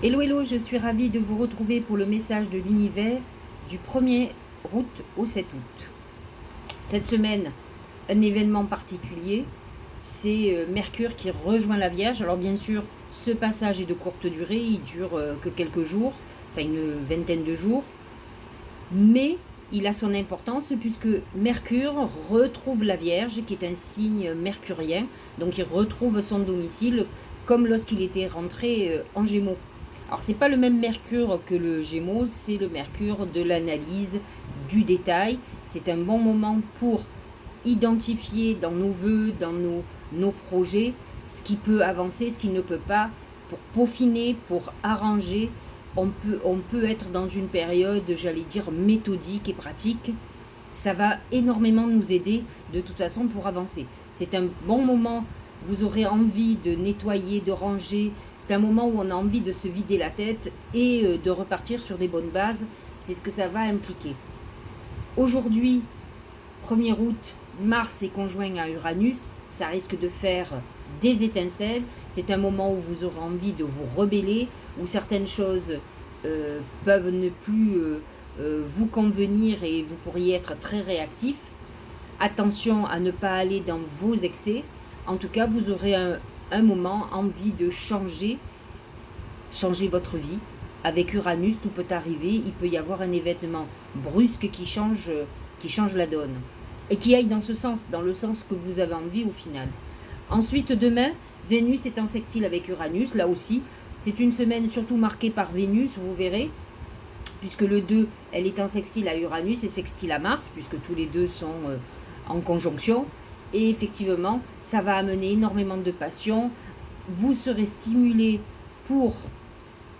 Hello, hello, je suis ravie de vous retrouver pour le message de l'univers du 1er août au 7 août. Cette semaine, un événement particulier, c'est Mercure qui rejoint la Vierge. Alors bien sûr, ce passage est de courte durée, il dure que quelques jours, enfin une vingtaine de jours, mais il a son importance puisque Mercure retrouve la Vierge, qui est un signe mercurien, donc il retrouve son domicile comme lorsqu'il était rentré en Gémeaux. Alors, ce n'est pas le même Mercure que le Gémeaux, c'est le Mercure de l'analyse, du détail. C'est un bon moment pour identifier dans nos vœux, dans nos projets, ce qui peut avancer, ce qui ne peut pas, pour peaufiner, pour arranger. On peut être dans une période, j'allais dire, méthodique et pratique. Ça va énormément nous aider de toute façon pour avancer. C'est un bon moment, vous aurez envie de nettoyer, de ranger. C'est un moment où on a envie de se vider la tête et de repartir sur des bonnes bases. C'est ce que ça va impliquer. Aujourd'hui, 1er août, Mars est conjoint à Uranus. Ça risque de faire des étincelles. C'est un moment où vous aurez envie de vous rebeller, où certaines choses peuvent ne plus vous convenir et vous pourriez être très réactif. Attention à ne pas aller dans vos excès. En tout cas, vous aurez un moment envie de changer votre vie. Avec Uranus, tout peut arriver. Il peut y avoir un événement brusque qui change la donne. Et qui aille dans ce sens, dans le sens que vous avez envie au final. Ensuite, demain, Vénus est en sextile avec Uranus. Là aussi, c'est une semaine surtout marquée par Vénus, vous verrez. Puisque le 2, elle est en sextile à Uranus et sextile à Mars, puisque tous les deux sont en conjonction. Et effectivement, ça va amener énormément de passion. Vous serez stimulé pour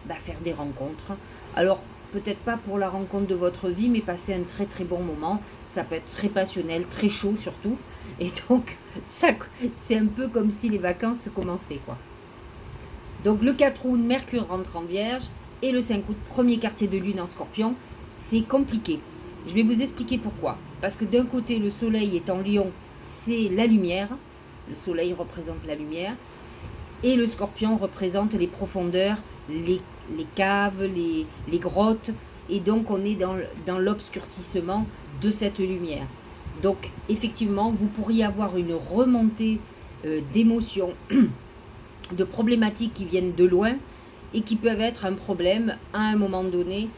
faire des rencontres. Alors, peut-être pas pour la rencontre de votre vie, mais passer un très très bon moment. Ça peut être très passionnel, très chaud surtout. Et donc, c'est un peu comme si les vacances commençaient, quoi. Donc, le 4 août, Mercure rentre en Vierge. Et le 5 août, premier quartier de lune en Scorpion. C'est compliqué. Je vais vous expliquer pourquoi. Parce que d'un côté, le soleil est en Lion, c'est la lumière. Le soleil représente la lumière. Et le Scorpion représente les profondeurs, les caves, les grottes. Et donc, on est dans l'obscurcissement de cette lumière. Donc, effectivement, vous pourriez avoir une remontée d'émotions, de problématiques qui viennent de loin et qui peuvent être un problème à un moment donné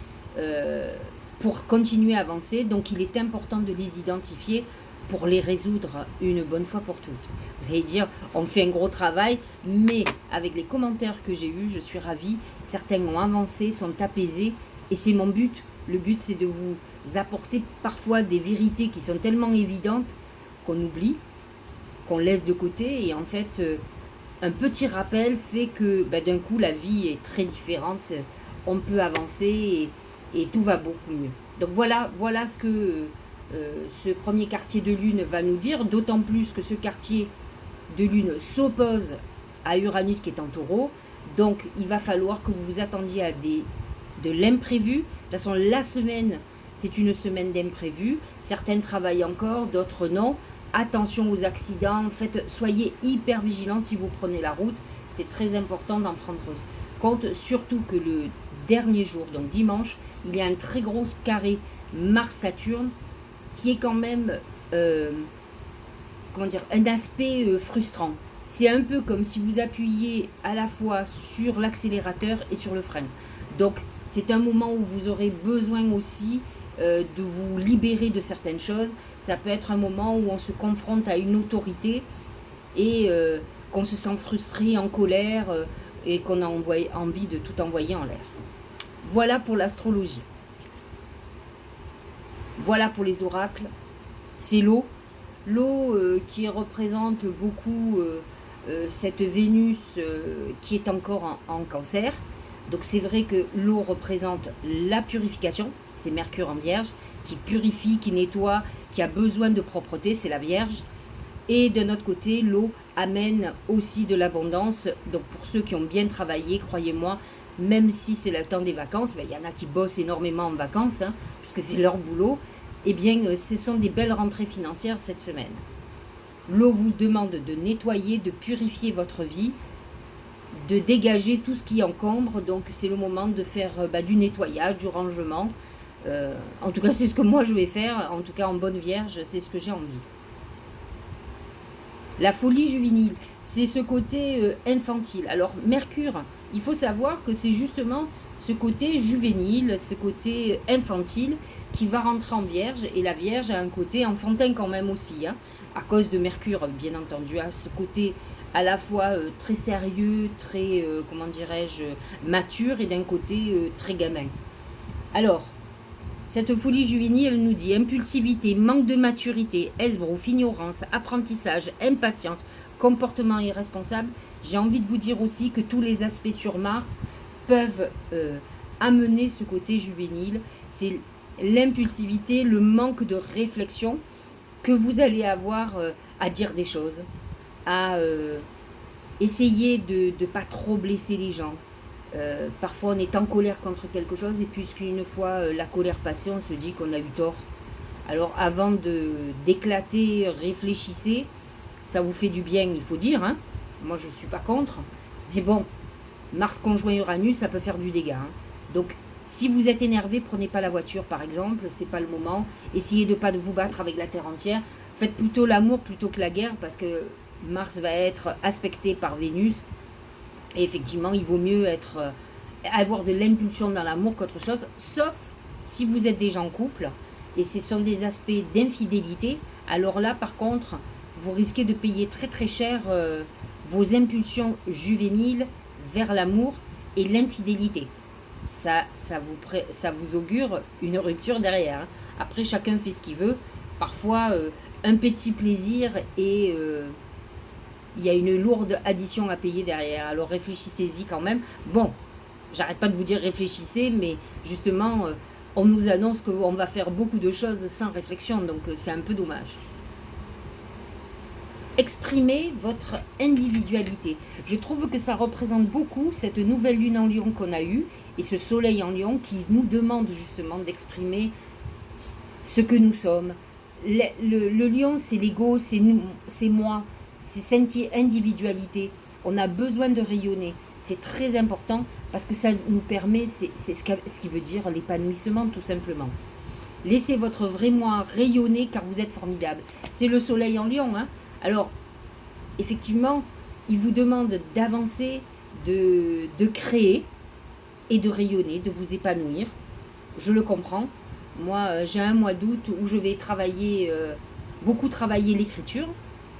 pour continuer à avancer. Donc, il est important de les identifier pour les résoudre une bonne fois pour toutes. Vous allez dire, on fait un gros travail, mais avec les commentaires que j'ai eus, je suis ravie. Certains ont avancé, sont apaisés, et c'est mon but. Le but, c'est de vous apporter parfois des vérités qui sont tellement évidentes qu'on oublie, qu'on laisse de côté, et en fait, un petit rappel fait que d'un coup, la vie est très différente, on peut avancer, et tout va beaucoup mieux. Donc voilà ce que ce premier quartier de lune va nous dire, d'autant plus que ce quartier de lune s'oppose à Uranus qui est en taureau. Donc il va falloir que vous vous attendiez à de l'imprévu. De toute façon, la semaine, c'est une semaine d'imprévu. Certaines travaillent encore, d'autres non. Attention aux accidents, soyez hyper vigilants si vous prenez la route. C'est très important d'en prendre compte, surtout que le dernier jour, donc dimanche, il y a un très gros carré Mars-Saturne qui est quand même un aspect frustrant. C'est un peu comme si vous appuyiez à la fois sur l'accélérateur et sur le frein. Donc c'est un moment où vous aurez besoin aussi de vous libérer de certaines choses. Ça peut être un moment où on se confronte à une autorité et qu'on se sent frustré, en colère et qu'on a envie de tout envoyer en l'air. Voilà pour l'astrologie. Voilà pour les oracles. C'est l'eau. L'eau qui représente beaucoup cette Vénus qui est encore en cancer. Donc c'est vrai que l'eau représente la purification. C'est Mercure en Vierge qui purifie, qui nettoie, qui a besoin de propreté. C'est la Vierge. Et d'un autre côté, l'eau amène aussi de l'abondance. Donc pour ceux qui ont bien travaillé, croyez-moi, même si c'est le temps des vacances, il y en a qui bossent énormément en vacances, puisque c'est leur boulot, eh bien, ce sont des belles rentrées financières cette semaine. L'eau vous demande de nettoyer, de purifier votre vie, de dégager tout ce qui encombre. Donc c'est le moment de faire du nettoyage, du rangement. En tout cas, c'est ce que moi je vais faire. En tout cas, en bonne vierge, c'est ce que j'ai envie. La folie juvénile, c'est ce côté infantile. Alors Mercure, il faut savoir que c'est justement ce côté juvénile, ce côté infantile qui va rentrer en Vierge. Et la Vierge a un côté enfantin quand même aussi, hein, à cause de Mercure, bien entendu, à ce côté à la fois très sérieux, très, comment dirais-je, mature, et d'un côté très gamin. Alors, cette folie juvénile, elle nous dit impulsivité, manque de maturité, esbrouf, ignorance, apprentissage, impatience, comportement irresponsable. J'ai envie de vous dire aussi que tous les aspects sur Mars peuvent amener ce côté juvénile. C'est l'impulsivité, le manque de réflexion que vous allez avoir à dire des choses, à essayer de ne pas trop blesser les gens. Parfois on est en colère contre quelque chose, et puisqu'une fois la colère passée, on se dit qu'on a eu tort. Alors avant d'éclater, réfléchissez, ça vous fait du bien, il faut dire, hein. Moi je ne suis pas contre, mais bon, Mars conjoint Uranus, ça peut faire du dégât, hein. Donc si vous êtes énervé, prenez pas la voiture par exemple, c'est pas le moment. Essayez de pas vous battre avec la terre entière, faites plutôt l'amour plutôt que la guerre, parce que Mars va être aspecté par Vénus. Et effectivement, il vaut mieux avoir de l'impulsion dans l'amour qu'autre chose, sauf si vous êtes déjà en couple, et ce sont des aspects d'infidélité. Alors là, par contre, vous risquez de payer très très cher vos impulsions juvéniles vers l'amour et l'infidélité. Ça vous augure une rupture derrière, hein. Après, chacun fait ce qu'il veut. Parfois, un petit plaisir et... il y a une lourde addition à payer derrière. Alors réfléchissez-y quand même. Bon, j'arrête pas de vous dire réfléchissez, mais justement, on nous annonce qu'on va faire beaucoup de choses sans réflexion, donc c'est un peu dommage. Exprimez votre individualité. Je trouve que ça représente beaucoup cette nouvelle lune en Lion qu'on a eue, et ce soleil en Lion qui nous demande justement d'exprimer ce que nous sommes. Le Lion, c'est l'ego, c'est nous, c'est moi. C'est cette individualité. On a besoin de rayonner. C'est très important parce que ça nous permet, c'est ce qui veut dire l'épanouissement tout simplement. Laissez votre vrai moi rayonner car vous êtes formidable. C'est le soleil en Lion, hein. Alors, effectivement, il vous demande d'avancer, de créer et de rayonner, de vous épanouir. Je le comprends. Moi, j'ai un mois d'août où je vais travailler, beaucoup travailler l'écriture.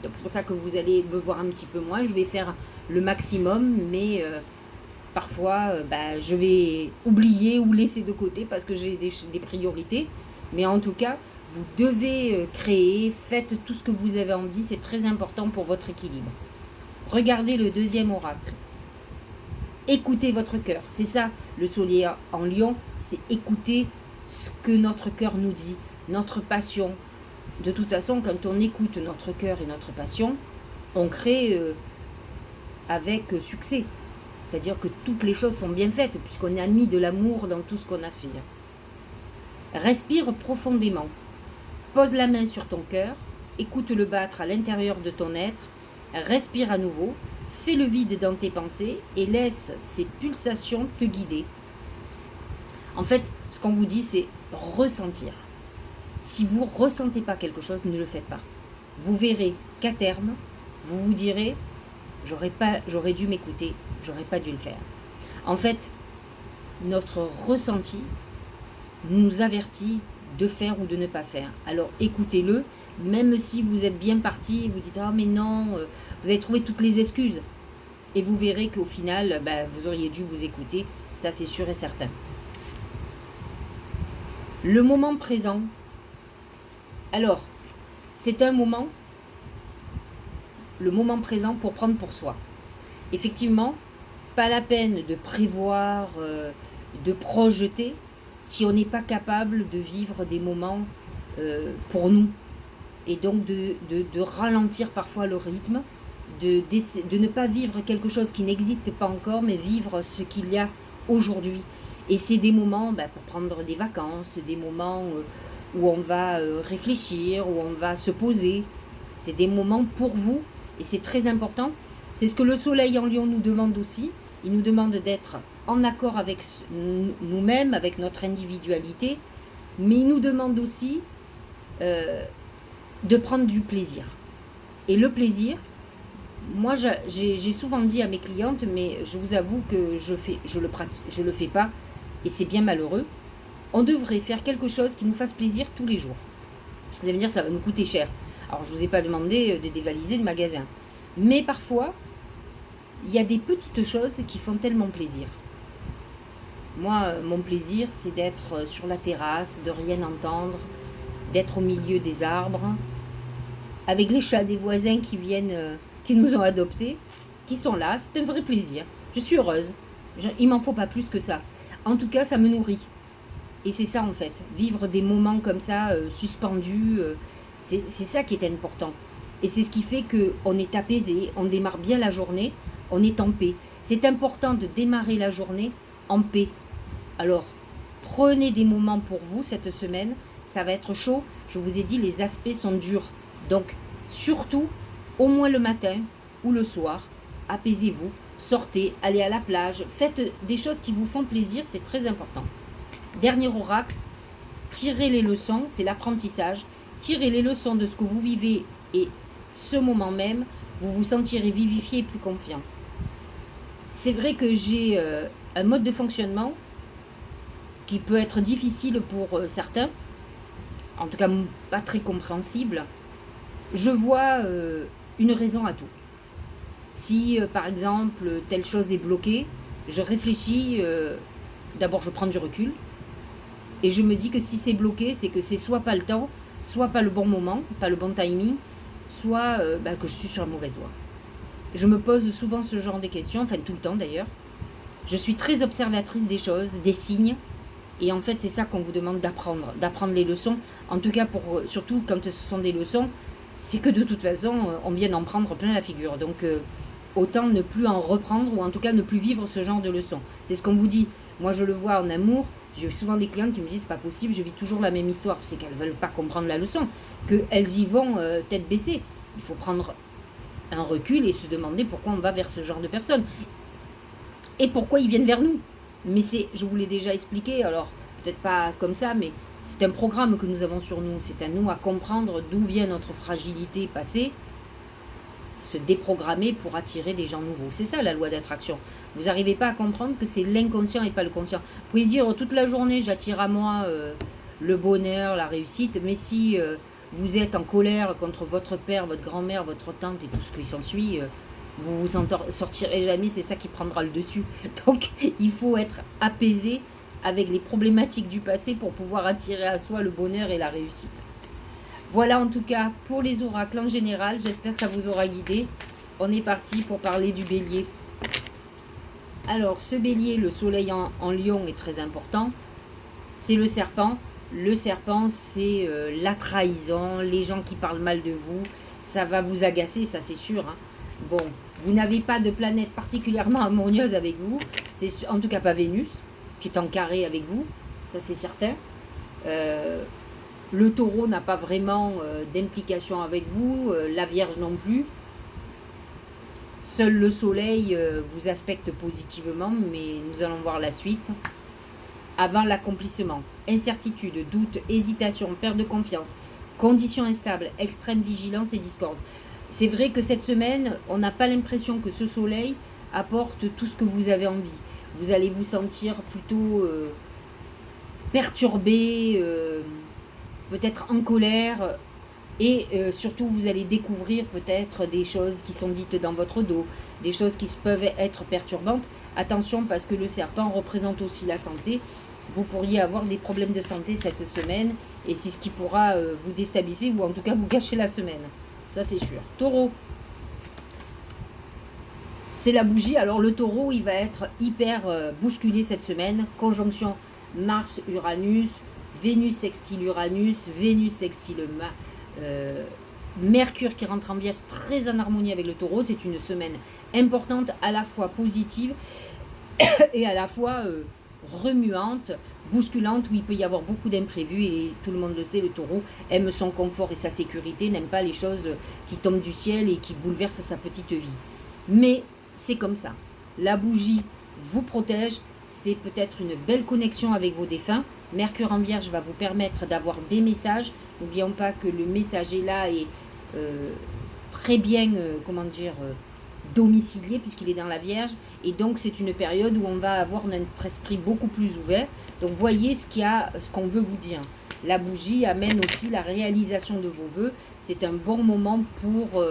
Donc c'est pour ça que vous allez me voir un petit peu moins. Je vais faire le maximum, mais parfois je vais oublier ou laisser de côté parce que j'ai des priorités. Mais en tout cas, vous devez créer, faites tout ce que vous avez envie, c'est très important pour votre équilibre. Regardez le deuxième oracle. Écoutez votre cœur, c'est ça le soleil en Lion, c'est écouter ce que notre cœur nous dit, notre passion. De toute façon, quand on écoute notre cœur et notre passion, on crée avec succès. C'est-à-dire que toutes les choses sont bien faites, puisqu'on a mis de l'amour dans tout ce qu'on a fait. Respire profondément. Pose la main sur ton cœur, écoute-le battre à l'intérieur de ton être, respire à nouveau, fais le vide dans tes pensées et laisse ces pulsations te guider. En fait, ce qu'on vous dit, c'est ressentir. Si vous ne ressentez pas quelque chose, ne le faites pas. Vous verrez qu'à terme, vous vous direz « j'aurais dû m'écouter, j'aurais pas dû le faire ». En fait, notre ressenti nous avertit de faire ou de ne pas faire. Alors écoutez-le, même si vous êtes bien parti et vous dites « ah mais non », vous avez trouvé toutes les excuses. Et vous verrez qu'au final, vous auriez dû vous écouter, ça c'est sûr et certain. Le moment présent. Alors, c'est un moment, le moment présent pour prendre pour soi. Effectivement, pas la peine de prévoir, de projeter, si on n'est pas capable de vivre des moments pour nous. Et donc de ralentir parfois le rythme, de ne pas vivre quelque chose qui n'existe pas encore, mais vivre ce qu'il y a aujourd'hui. Et c'est des moments pour prendre des vacances, des moments où on va réfléchir, où on va se poser. C'est des moments pour vous et c'est très important. C'est ce que le soleil en lion nous demande aussi. Il nous demande d'être en accord avec nous-mêmes, avec notre individualité, mais il nous demande aussi de prendre du plaisir. Et le plaisir, moi j'ai souvent dit à mes clientes, mais je vous avoue que je le fais pas, et c'est bien malheureux. On devrait faire quelque chose qui nous fasse plaisir tous les jours. Vous allez me dire, ça va nous coûter cher. Alors je ne vous ai pas demandé de dévaliser le magasin. Mais parfois, il y a des petites choses qui font tellement plaisir. Moi, mon plaisir, c'est d'être sur la terrasse, de rien entendre, d'être au milieu des arbres, avec les chats des voisins qui viennent, qui nous ont adoptés, qui sont là. C'est un vrai plaisir. Je suis heureuse. Il m'en faut pas plus que ça. En tout cas, ça me nourrit. Et c'est ça en fait, vivre des moments comme ça, suspendus, c'est ça qui est important. Et c'est ce qui fait qu'on est apaisé, on démarre bien la journée, on est en paix. C'est important de démarrer la journée en paix. Alors, prenez des moments pour vous cette semaine, ça va être chaud. Je vous ai dit, les aspects sont durs. Donc, surtout, au moins le matin ou le soir, apaisez-vous, sortez, allez à la plage, faites des choses qui vous font plaisir, c'est très important. Dernier oracle, tirez les leçons, c'est l'apprentissage. Tirez les leçons de ce que vous vivez et ce moment même, vous vous sentirez vivifié et plus confiant. C'est vrai que j'ai un mode de fonctionnement qui peut être difficile pour certains, en tout cas pas très compréhensible. Je vois une raison à tout. Si par exemple telle chose est bloquée, je réfléchis, d'abord je prends du recul, et je me dis que si c'est bloqué, c'est que c'est soit pas le temps, soit pas le bon moment, pas le bon timing, soit que je suis sur la mauvaise voie. Je me pose souvent ce genre de questions, enfin tout le temps d'ailleurs. Je suis très observatrice des choses, des signes, et en fait c'est ça qu'on vous demande d'apprendre les leçons. En tout cas, surtout quand ce sont des leçons, c'est que de toute façon, on vient d'en prendre plein la figure. Donc autant ne plus en reprendre, ou en tout cas ne plus vivre ce genre de leçons. C'est ce qu'on vous dit. Moi je le vois en amour. J'ai souvent des clientes qui me disent c'est pas possible, je vis toujours la même histoire. C'est qu'elles ne veulent pas comprendre la leçon, qu'elles y vont tête baissée. Il faut prendre un recul et se demander pourquoi on va vers ce genre de personnes. Et pourquoi ils viennent vers nous. Mais je vous l'ai déjà expliqué, alors peut-être pas comme ça, mais c'est un programme que nous avons sur nous. C'est à nous à comprendre d'où vient notre fragilité passée, se déprogrammer pour attirer des gens nouveaux. C'est ça la loi d'attraction. Vous n'arrivez pas à comprendre que c'est l'inconscient et pas le conscient. Vous pouvez dire toute la journée j'attire à moi le bonheur, la réussite, mais si vous êtes en colère contre votre père, votre grand-mère, votre tante et tout ce qui s'ensuit, vous vous en sortirez jamais, c'est ça qui prendra le dessus. Donc il faut être apaisé avec les problématiques du passé pour pouvoir attirer à soi le bonheur et la réussite. Voilà en tout cas pour les oracles en général, j'espère que ça vous aura guidé. On est parti pour parler du bélier. Alors ce bélier, le soleil en lion est très important. C'est le serpent. Le serpent, c'est la trahison, les gens qui parlent mal de vous. Ça va vous agacer, ça c'est sûr. Hein. Bon, vous n'avez pas de planète particulièrement harmonieuse avec vous. C'est en tout cas pas Vénus, qui est en carré avec vous. Ça c'est certain. Le taureau n'a pas vraiment d'implication avec vous, la vierge non plus. Seul le soleil vous aspecte positivement, mais nous allons voir la suite. Avant l'accomplissement, incertitude, doute, hésitation, perte de confiance, conditions instables, extrême vigilance et discorde. C'est vrai que cette semaine, on n'a pas l'impression que ce soleil apporte tout ce que vous avez envie. Vous allez vous sentir plutôt perturbé, peut-être en colère, et surtout vous allez découvrir peut-être des choses qui sont dites dans votre dos, des choses qui peuvent être perturbantes. Attention parce que le serpent représente aussi la santé. Vous pourriez avoir des problèmes de santé cette semaine et c'est ce qui pourra vous déstabiliser ou en tout cas vous gâcher la semaine. Ça c'est sûr. Taureau. C'est la bougie. Alors le taureau, il va être hyper bousculé cette semaine. Conjonction Mars-Uranus, Vénus sextile Uranus, Vénus sextile Mercure qui rentre en Vierge, très en harmonie avec le taureau. C'est une semaine importante, à la fois positive et à la fois remuante, bousculante, où il peut y avoir beaucoup d'imprévus. Et tout le monde le sait, le taureau aime son confort et sa sécurité, n'aime pas les choses qui tombent du ciel et qui bouleversent sa petite vie. Mais c'est comme ça. La bougie vous protège. C'est peut-être une belle connexion avec vos défunts. Mercure en Vierge va vous permettre d'avoir des messages. N'oublions pas que le messager là est très bien, domicilié puisqu'il est dans la Vierge. Et donc c'est une période où on va avoir notre esprit beaucoup plus ouvert. Donc voyez ce qu'on veut vous dire. La bougie amène aussi la réalisation de vos vœux. C'est un bon moment pour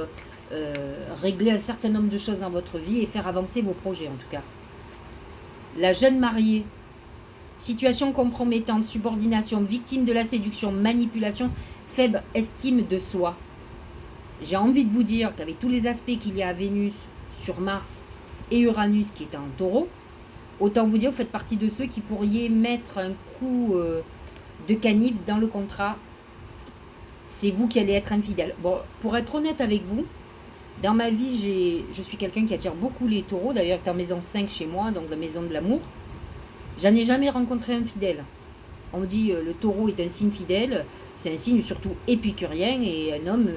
régler un certain nombre de choses dans votre vie et faire avancer vos projets en tout cas. La jeune mariée, situation compromettante, subordination, victime de la séduction, manipulation, faible estime de soi. J'ai envie de vous dire qu'avec tous les aspects qu'il y a à Vénus sur Mars et Uranus qui est en taureau, autant vous dire, vous faites partie de ceux qui pourriez mettre un coup de canif dans le contrat. C'est vous qui allez être infidèle. Bon, pour être honnête avec vous, dans ma vie, je suis quelqu'un qui attire beaucoup les taureaux. D'ailleurs, c'est en maison 5 chez moi, donc la maison de l'amour. J'en ai jamais rencontré un fidèle. On me dit le taureau est un signe fidèle. C'est un signe surtout épicurien et un homme,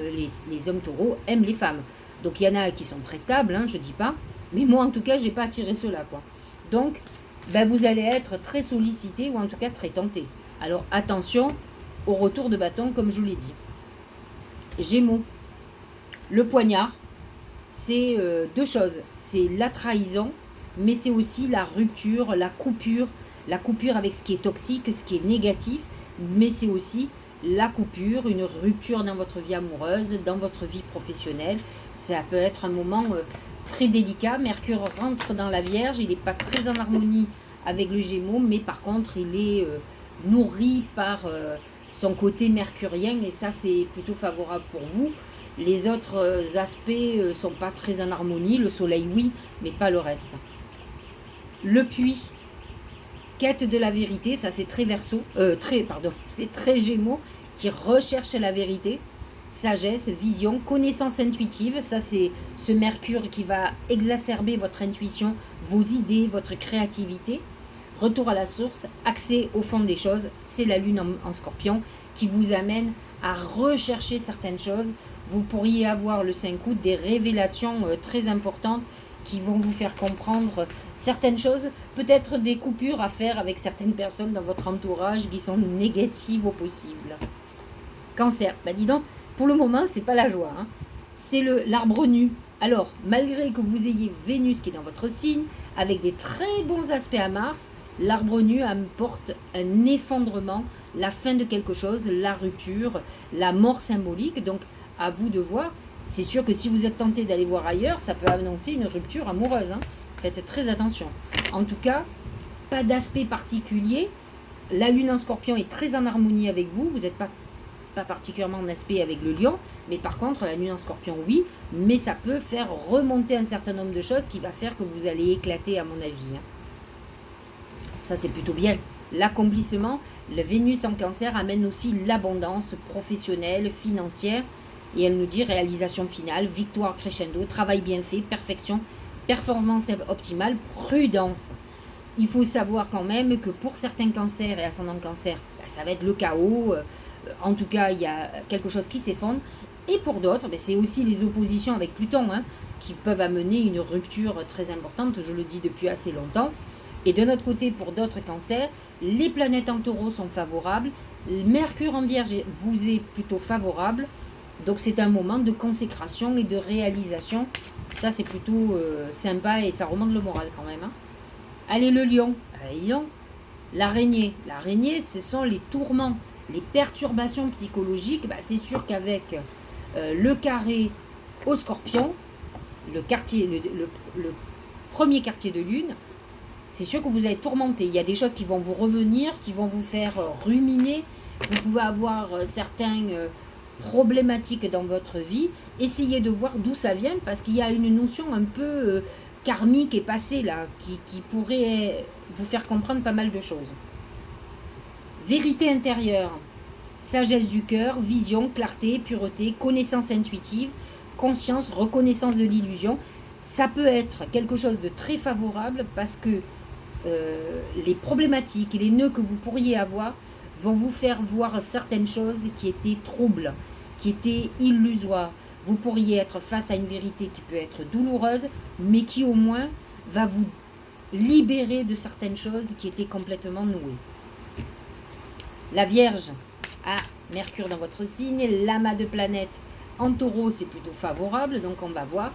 les hommes taureaux aiment les femmes. Donc il y en a qui sont très stables, hein, je dis pas. Mais moi en tout cas, j'ai pas attiré cela, quoi. Donc, vous allez être très sollicité ou en tout cas très tenté. Alors attention au retour de bâton, comme je vous l'ai dit. Gémeaux. Le poignard, c'est deux choses. C'est la trahison, mais c'est aussi la rupture, la coupure avec ce qui est toxique, ce qui est négatif, mais c'est aussi la coupure, une rupture dans votre vie amoureuse, dans votre vie professionnelle. Ça peut être un moment très délicat. Mercure rentre dans la Vierge, il n'est pas très en harmonie avec le Gémeaux, mais par contre, il est nourri par son côté mercurien, et ça, c'est plutôt favorable pour vous. Les autres aspects ne sont pas très en harmonie. Le soleil, oui, mais pas le reste. Le puits, quête de la vérité, ça c'est très Verseau, c'est très Gémeaux, qui recherche la vérité. Sagesse, vision, connaissance intuitive, ça c'est ce Mercure qui va exacerber votre intuition, vos idées, votre créativité. Retour à la source, accès au fond des choses, c'est la Lune en Scorpion qui vous amène à rechercher certaines choses. Vous pourriez avoir le 5 août des révélations très importantes qui vont vous faire comprendre certaines choses, peut-être des coupures à faire avec certaines personnes dans votre entourage qui sont négatives au possible. Cancer, dis donc, pour le moment, c'est pas la joie, hein. C'est l'arbre nu. Alors, malgré que vous ayez Vénus qui est dans votre signe, avec des très bons aspects à Mars, l'arbre nu apporte un effondrement, la fin de quelque chose, la rupture, la mort symbolique. Donc, à vous de voir. C'est sûr que si vous êtes tenté d'aller voir ailleurs, ça peut annoncer une rupture amoureuse, hein. Faites très attention. En tout cas, pas d'aspect particulier. La Lune en Scorpion est très en harmonie avec vous. Vous n'êtes pas particulièrement en aspect avec le Lion. Mais par contre, la Lune en Scorpion, oui. Mais ça peut faire remonter un certain nombre de choses qui va faire que vous allez éclater, à mon avis, hein. Ça, c'est plutôt bien. L'accomplissement, le Vénus en Cancer amène aussi l'abondance professionnelle, financière. Et elle nous dit réalisation finale, victoire crescendo, travail bien fait, perfection, performance optimale, prudence. Il faut savoir quand même que pour certains cancers et ascendants cancer, ça va être le chaos. En tout cas, il y a quelque chose qui s'effondre. Et pour d'autres, c'est aussi les oppositions avec Pluton, hein, qui peuvent amener une rupture très importante, je le dis depuis assez longtemps. Et de notre côté, pour d'autres cancers, les planètes en taureau sont favorables. Mercure en Vierge vous est plutôt favorable. Donc c'est un moment de consécration et de réalisation. Ça c'est plutôt sympa et ça remonte le moral quand même, hein. Allez, le Lion. Lion. L'araignée. L'araignée, ce sont les tourments, les perturbations psychologiques. C'est sûr qu'avec le carré au Scorpion, le premier quartier de Lune, c'est sûr que vous allez tourmenter. Il y a des choses qui vont vous revenir, qui vont vous faire ruminer. Vous pouvez avoir certains problématiques dans votre vie. Essayez de voir d'où ça vient, parce qu'il y a une notion un peu karmique et passée là, qui pourrait vous faire comprendre pas mal de choses. Vérité intérieure, sagesse du cœur, vision, clarté, pureté, connaissance intuitive, conscience, reconnaissance de l'illusion. Ça peut être quelque chose de très favorable parce que les problématiques et les nœuds que vous pourriez avoir vont vous faire voir certaines choses qui étaient troubles, qui étaient illusoires. vous pourriez être face à une vérité qui peut être douloureuse, mais qui au moins va vous libérer de certaines choses qui étaient complètement nouées. La Vierge a Mercure dans votre signe, l'amas de planètes en Taureau, c'est plutôt favorable, donc on va voir.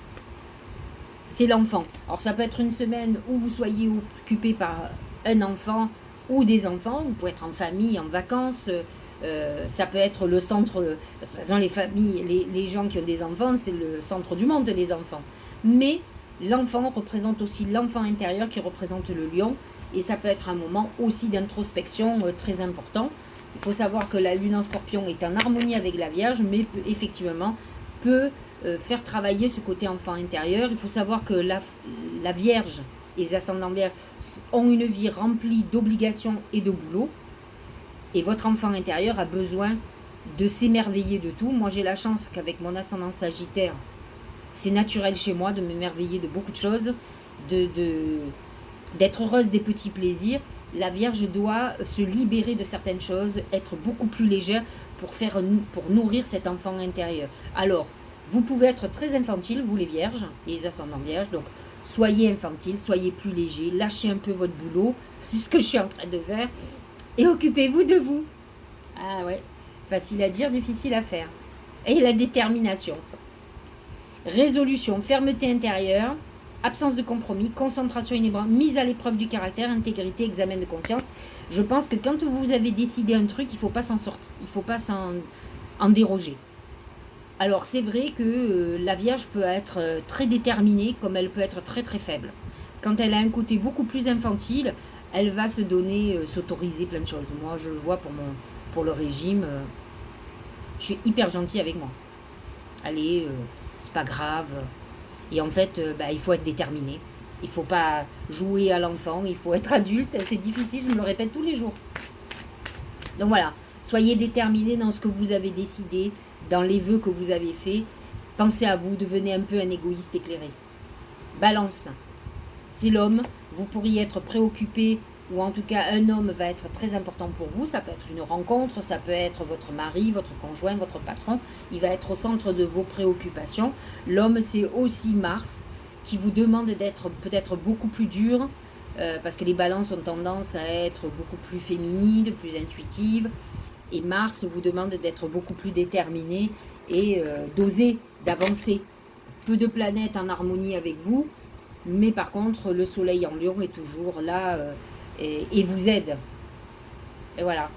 C'est l'enfant. Alors ça peut être une semaine où vous soyez occupé par un enfant ou des enfants, vous pouvez être en famille, en vacances, ça peut être le centre, parce que de toute façon les familles, les gens qui ont des enfants, c'est le centre du monde, les enfants. Mais l'enfant représente aussi l'enfant intérieur qui représente le lion, et ça peut être un moment aussi d'introspection très important. Il faut savoir que la lune en scorpion est en harmonie avec la Vierge, mais effectivement peut faire travailler ce côté enfant intérieur. Il faut savoir que la Vierge et les ascendants Vierges ont une vie remplie d'obligations et de boulot. Et votre enfant intérieur a besoin de s'émerveiller de tout. Moi, j'ai la chance qu'avec mon ascendant Sagittaire, c'est naturel chez moi de m'émerveiller de beaucoup de choses, d'être heureuse des petits plaisirs. La Vierge doit se libérer de certaines choses, être beaucoup plus légère pour nourrir cet enfant intérieur. Alors, vous pouvez être très infantile, vous les Vierges et les ascendants Vierges, donc soyez infantile, soyez plus léger, lâchez un peu votre boulot, ce que je suis en train de faire, et occupez-vous de vous. Ah ouais, facile à dire, difficile à faire. Et la détermination. Résolution, fermeté intérieure, absence de compromis, concentration inébranlable, mise à l'épreuve du caractère, intégrité, examen de conscience. Je pense que quand vous avez décidé un truc, il ne faut pas s'en sortir, il ne faut pas en déroger. Alors c'est vrai que la Vierge peut être très déterminée, comme elle peut être très très faible. Quand elle a un côté beaucoup plus infantile, elle va se donner, s'autoriser plein de choses. Moi je le vois pour le régime, je suis hyper gentille avec moi. Allez, c'est pas grave. Et en fait, il faut être déterminé. Il ne faut pas jouer à l'enfant, il faut être adulte. C'est difficile, je me le répète tous les jours. Donc voilà, soyez déterminés dans ce que vous avez décidé, dans les vœux que vous avez faits. Pensez à vous, devenez un peu un égoïste éclairé. Balance, c'est l'homme. Vous pourriez être préoccupé, ou en tout cas un homme va être très important pour vous. Ça peut être une rencontre, ça peut être votre mari, votre conjoint, votre patron. Il va être au centre de vos préoccupations. L'homme, c'est aussi Mars, qui vous demande d'être peut-être beaucoup plus dur, parce que les balances ont tendance à être beaucoup plus féminines, plus intuitives. Et Mars vous demande d'être beaucoup plus déterminé et d'oser, d'avancer. Peu de planètes en harmonie avec vous, mais par contre, le soleil en lion est toujours là et vous aide. Et voilà.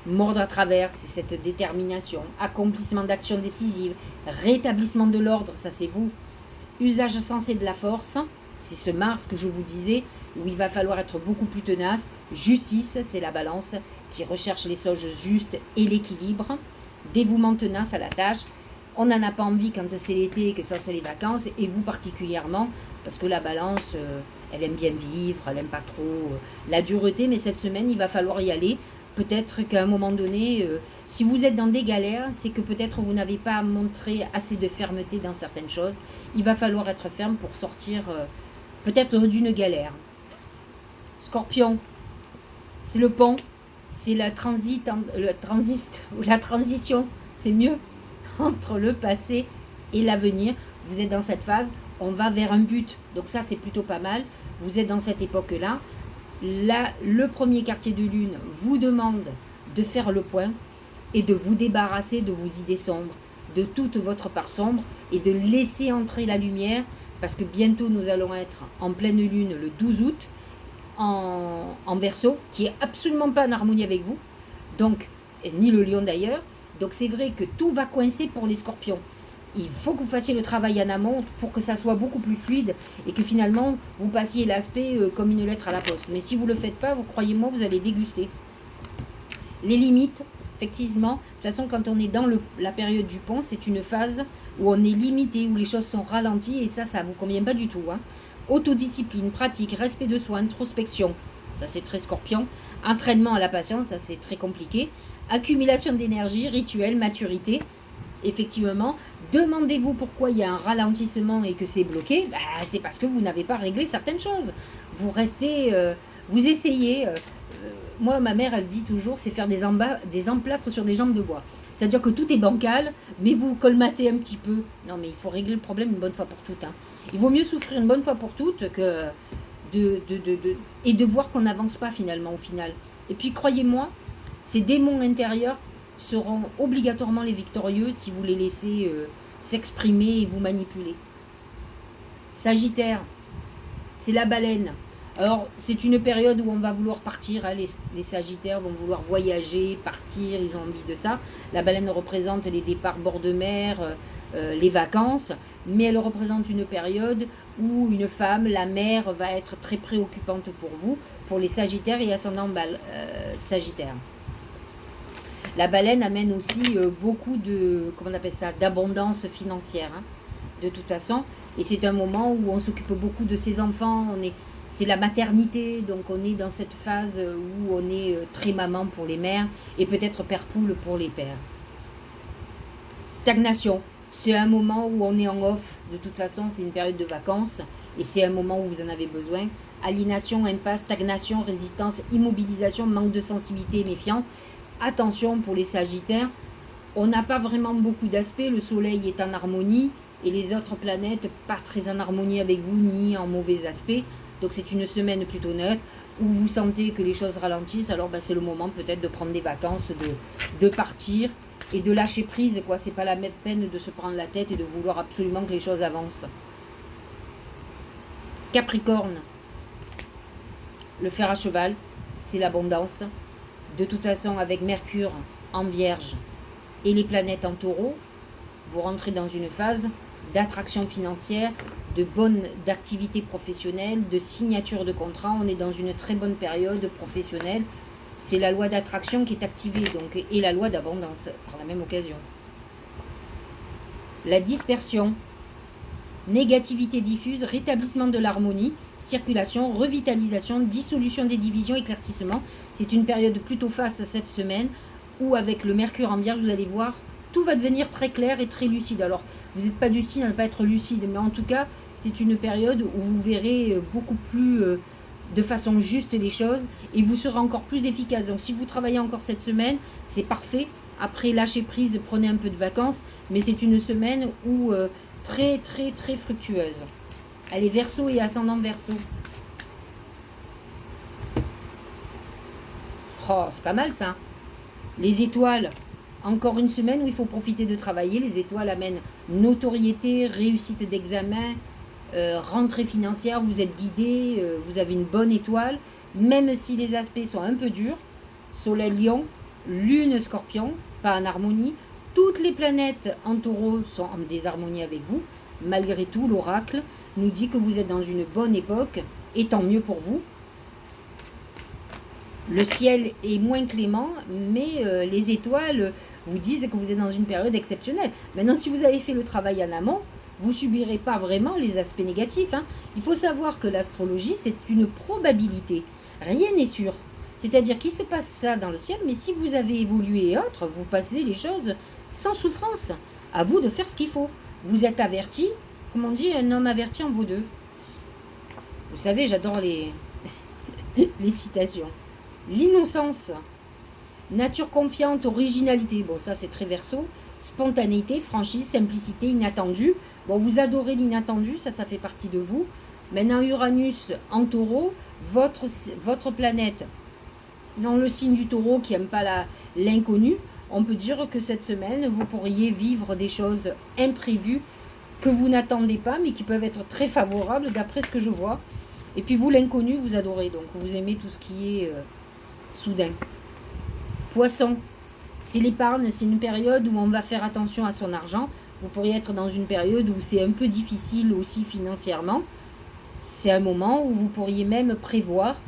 Mordre à travers, c'est cette détermination. Accomplissement d'actions décisives. Rétablissement de l'ordre, ça c'est vous. Usage sensé de la force, c'est ce Mars que je vous disais, où il va falloir être beaucoup plus tenace. Justice, c'est la balance qui recherche les choses justes et l'équilibre. Dévouement tenace à la tâche. On n'en a pas envie quand c'est l'été, que ce soit les vacances, et vous particulièrement, parce que la balance, elle aime bien vivre, elle n'aime pas trop la dureté, mais cette semaine, il va falloir y aller. Peut-être qu'à un moment donné, si vous êtes dans des galères, c'est que peut-être vous n'avez pas montré assez de fermeté dans certaines choses. Il va falloir être ferme pour sortir peut-être d'une galère. Scorpion, c'est le pont, c'est la transition, c'est mieux, entre le passé et l'avenir. Vous êtes dans cette phase, on va vers un but, donc ça c'est plutôt pas mal. Vous êtes dans cette époque-là. Là, le premier quartier de lune vous demande de faire le point et de vous débarrasser de vos idées sombres, de toute votre part sombre, et de laisser entrer la lumière, parce que bientôt nous allons être en pleine lune le 12 août en Verseau, qui est absolument pas en harmonie avec vous, donc ni le lion d'ailleurs. Donc c'est vrai que tout va coincer pour les scorpions. Il faut que vous fassiez le travail en amont pour que ça soit beaucoup plus fluide et que finalement vous passiez l'aspect comme une lettre à la poste. Mais si vous ne le faites pas, vous croyez-moi, vous allez déguster. Les limites, effectivement, de toute façon quand on est dans la période du pont, c'est une phase où on est limité, où les choses sont ralenties, et ça ne vous convient pas du tout. Autodiscipline, pratique, respect de soi, introspection, ça c'est très scorpion. Entraînement à la patience, ça c'est très compliqué. Accumulation d'énergie, rituel, maturité. Effectivement, demandez-vous pourquoi il y a un ralentissement et que c'est bloqué. C'est parce que vous n'avez pas réglé certaines choses. Vous restez, vous essayez. Moi, ma mère, elle dit toujours, c'est faire des emplâtres sur des jambes de bois. C'est-à-dire que tout est bancal, mais vous colmatez un petit peu. Non, mais il faut régler le problème une bonne fois pour toutes. Hein. Il vaut mieux souffrir une bonne fois pour toutes que et de voir qu'on n'avance pas finalement au final. Et puis croyez-moi, ces démons intérieurs seront obligatoirement les victorieux si vous les laissez s'exprimer et vous manipuler. Sagittaire, c'est la baleine. Alors, c'est une période où on va vouloir partir. Hein, les Sagittaires vont vouloir voyager, partir, ils ont envie de ça. La baleine représente les départs bord de mer, les vacances, mais elle représente une période où une femme, la mère, va être très préoccupante pour vous, pour les Sagittaires et ascendant Sagittaire. La baleine amène aussi beaucoup de, comment on appelle ça, d'abondance financière, hein, de toute façon. Et c'est un moment où on s'occupe beaucoup de ses enfants, c'est la maternité, donc on est dans cette phase où on est très maman pour les mères et peut-être père poule pour les pères. Stagnation, c'est un moment où on est en off, de toute façon c'est une période de vacances et c'est un moment où vous en avez besoin. Aliénation, impasse, stagnation, résistance, immobilisation, manque de sensibilité et méfiance. Attention pour les Sagittaires, on n'a pas vraiment beaucoup d'aspects, le soleil est en harmonie et les autres planètes pas très en harmonie avec vous ni en mauvais aspect. Donc c'est une semaine plutôt neutre où vous sentez que les choses ralentissent. Alors c'est le moment peut-être de prendre des vacances, de partir et de lâcher prise. C'est pas la peine de se prendre la tête et de vouloir absolument que les choses avancent. Capricorne, le fer à cheval, c'est l'abondance. De toute façon, avec Mercure en Vierge et les planètes en Taureau, vous rentrez dans une phase d'attraction financière, d'activité professionnelle, de signature de contrat. On est dans une très bonne période professionnelle. C'est la loi d'attraction qui est activée donc, et la loi d'abondance par la même occasion. La dispersion, négativité diffuse, rétablissement de l'harmonie, circulation, revitalisation, dissolution des divisions, éclaircissement. C'est une période plutôt faste cette semaine où avec le Mercure en Vierge, vous allez voir, tout va devenir très clair et très lucide. Alors, vous n'êtes pas du signe à ne pas être lucide, mais en tout cas, c'est une période où vous verrez beaucoup plus de façon juste les choses et vous serez encore plus efficace. Donc, si vous travaillez encore cette semaine, c'est parfait. Après, lâchez prise, prenez un peu de vacances, mais c'est une semaine où très, très, très fructueuse. Allez, Verseau et ascendant Verseau. Oh, c'est pas mal ça. Les étoiles. Encore une semaine où il faut profiter de travailler. Les étoiles amènent notoriété, réussite d'examen, rentrée financière. Vous êtes guidé, vous avez une bonne étoile. Même si les aspects sont un peu durs. Soleil Lion, Lune Scorpion, pas en harmonie. Toutes les planètes en Taureau sont en désharmonie avec vous. Malgré tout, l'oracle nous dit que vous êtes dans une bonne époque et tant mieux pour vous. Le ciel est moins clément, mais les étoiles vous disent que vous êtes dans une période exceptionnelle. Maintenant, si vous avez fait le travail en amont, vous ne subirez pas vraiment les aspects négatifs. Hein. Il faut savoir que l'astrologie, c'est une probabilité. Rien n'est sûr. C'est-à-dire qu'il se passe ça dans le ciel, mais si vous avez évolué et autres, vous passez les choses sans souffrance. À vous de faire ce qu'il faut. Vous êtes averti. Comme on dit, un homme averti en vaut deux. Vous savez, j'adore les citations. L'innocence, nature confiante, originalité, bon ça c'est très Verseau, spontanéité, franchise, simplicité, inattendu. Bon, vous adorez l'inattendu, ça fait partie de vous. Maintenant Uranus en Taureau, votre planète dans le signe du Taureau qui n'aime pas l'inconnu, on peut dire que cette semaine vous pourriez vivre des choses imprévues que vous n'attendez pas mais qui peuvent être très favorables d'après ce que je vois. Et puis vous, l'inconnu, vous adorez, donc vous aimez tout ce qui est soudain. Poisson, c'est l'épargne, c'est une période où on va faire attention à son argent. Vous pourriez être dans une période où c'est un peu difficile aussi financièrement. C'est un moment où vous pourriez même prévoir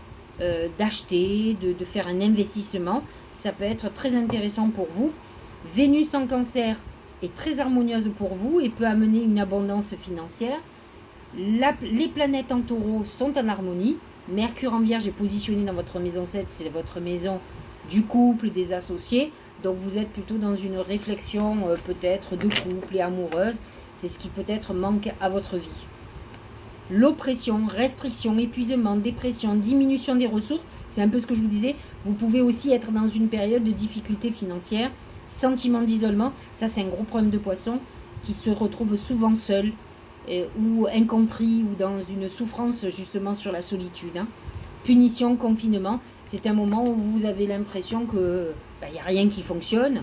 d'acheter, de faire un investissement. Ça peut être très intéressant pour vous. Vénus en Cancer est très harmonieuse pour vous et peut amener une abondance financière. Les planètes en Taureau sont en harmonie. Mercure en Vierge est positionné dans votre maison 7, c'est votre maison du couple, des associés. Donc vous êtes plutôt dans une réflexion peut-être de couple et amoureuse. C'est ce qui peut-être manque à votre vie. L'oppression, restriction, épuisement, dépression, diminution des ressources, c'est un peu ce que je vous disais. Vous pouvez aussi être dans une période de difficulté financière. Sentiment d'isolement, ça c'est un gros problème de poisson qui se retrouve souvent seul ou incompris ou dans une souffrance justement sur la solitude. Hein. Punition, confinement, c'est un moment où vous avez l'impression que il n'y a rien qui fonctionne.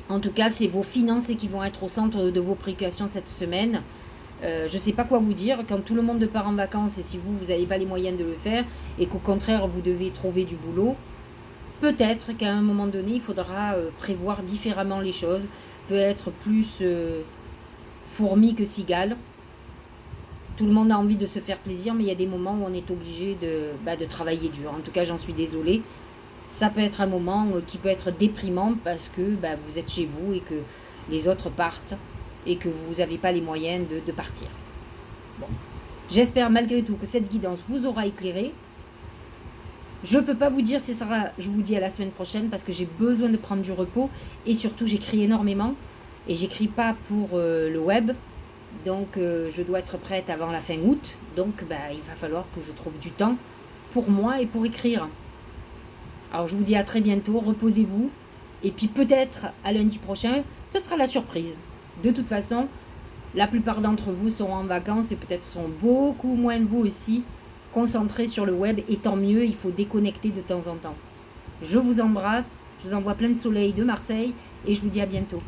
En tout cas, c'est vos finances qui vont être au centre de vos préoccupations cette semaine. Je ne sais pas quoi vous dire. Quand tout le monde part en vacances et si vous n'avez pas les moyens de le faire et qu'au contraire, vous devez trouver du boulot, peut-être qu'à un moment donné, il faudra prévoir différemment les choses. Peut-être plus fourmi que cigale. Tout le monde a envie de se faire plaisir, mais il y a des moments où on est obligé de travailler dur. En tout cas, j'en suis désolée. Ça peut être un moment qui peut être déprimant parce que vous êtes chez vous et que les autres partent et que vous n'avez pas les moyens de partir. Bon. J'espère malgré tout que cette guidance vous aura éclairé. Je ne peux pas vous dire si ça sera, je vous dis à la semaine prochaine parce que j'ai besoin de prendre du repos et surtout j'écris énormément et j'écris pas pour le web. Donc je dois être prête avant la fin août. Donc il va falloir que je trouve du temps pour moi et pour écrire. Alors je vous dis à très bientôt, reposez-vous. Et puis peut-être à lundi prochain, ce sera la surprise. De toute façon, la plupart d'entre vous seront en vacances et peut-être sont beaucoup moins vous aussi concentrés sur le web. Et tant mieux, il faut déconnecter de temps en temps. Je vous embrasse, je vous envoie plein de soleil de Marseille et je vous dis à bientôt.